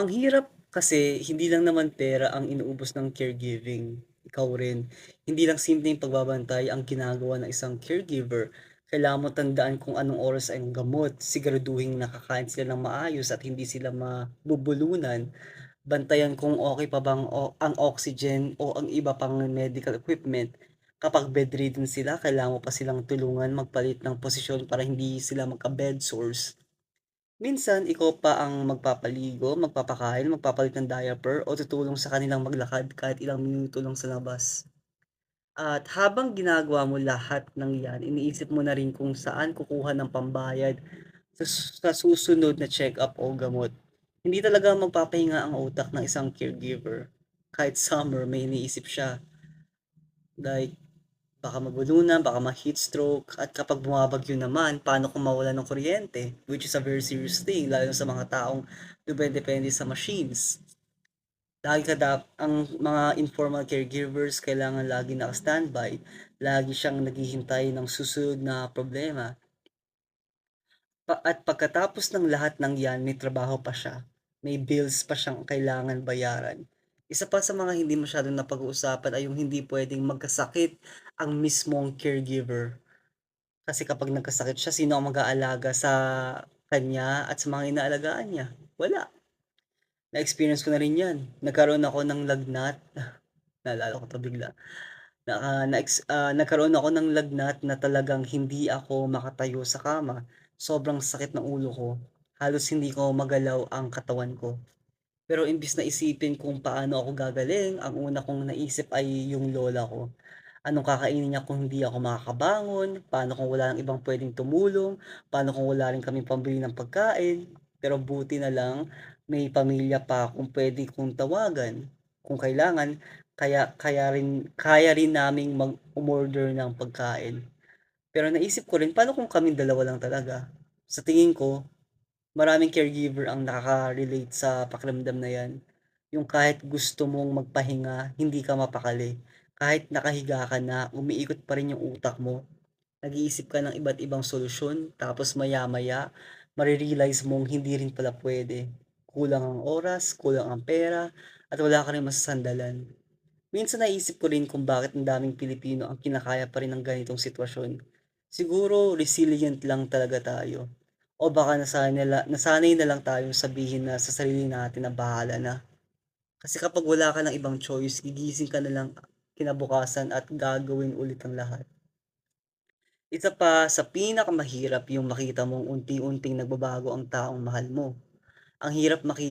Ang hirap kasi hindi lang naman pera ang inuubos ng caregiving, ikaw rin. Hindi lang simpleng pagbabantay ang ginagawa ng isang caregiver. Kailangan mo tandaan kung anong oras ang gamot, siguraduhing nakakain sila ng maayos at hindi sila mabubulunan. Bantayan kung okay pa bang ang oxygen o ang iba pang medical equipment. Kapag bedridden sila, kailangan mo pa silang tulungan magpalit ng posisyon para hindi sila magka-bed sores. Minsan ikaw pa ang magpapaligo, magpapakain, magpapalit ng diaper o tutulong sa kanilang maglakad kahit ilang minuto lang sa labas. At habang ginagawa mo lahat ng 'yan, iniisip mo na rin kung saan kukuha ng pambayad sa susunod na check-up o gamot. Hindi talaga magpapahinga ang utak ng isang caregiver. Kahit summer may iniisip siya, like baka mabulunan, baka ma-heat stroke, at kapag bumabagyo naman, paano kung mawalan ng kuryente? Which is a very serious thing, lalo na sa mga taong dumedepende sa machines. Lagi ang mga informal caregivers kailangan lagi naka-standby, lagi siyang naghihintay ng susunod na problema. At pagkatapos ng lahat ng 'yan, may trabaho pa siya, may bills pa siyang kailangan bayaran. Isa pa sa mga hindi masyadong napag-uusapan ay yung hindi puwedeng magkasakit ang mismong caregiver. Kasi kapag nagkasakit siya, sino ang mag-aalaga sa kanya at sa mga inaalagaan niya? Wala. Na-experience ko na rin 'yan. Nagkaroon ako ng lagnat, naalala ko 'to bigla. Nagkaroon ako ng lagnat na talagang hindi ako makatayo sa kama. Sobrang sakit ng ulo ko. Halos hindi ko magalaw ang katawan ko. Pero imbis na isipin kung paano ako gagaling, ang una kong naisip ay yung lola ko. Anong kakainin niya kung hindi ako makakabangon? Paano kung wala ng ibang puwedeng tumulong? Paano kung wala rin kaming pambili ng pagkain? Pero buti na lang may pamilya pa akong puwede kong tawagan kung kailangan, kaya rin naming umorder ng pagkain. Pero naisip ko rin, paano kung kaming dalawa lang talaga? Sa tingin ko, maraming caregiver ang nakaka-relate sa pakiramdam na 'yan. Yung kahit gusto mong magpahinga, hindi ka mapakali. Kahit nakahiga ka na, umiikot pa rin yung utak mo. Nag-iisip ka ng iba't ibang solusyon, tapos maya-maya, mare-realize mong hindi rin pala puwede. Kulang ang oras, kulang ang pera, at wala ka ring masasandalan. Minsan naisip ko rin kung bakit ang daming Pilipino ang kinakaya pa rin ng ganitong sitwasyon. Siguro resilient lang talaga tayo. O baka nasanay na lang tayong sabihin na sa sarili natin na bahala na. Kasi kapag wala ka ng ibang choice, gigising ka na lang kinabukasan at gagawin ulit ang lahat. Isa pa sa pinakamahirap yung makita mong unti-unting nagbabago ang taong mahal mo. Ang hirap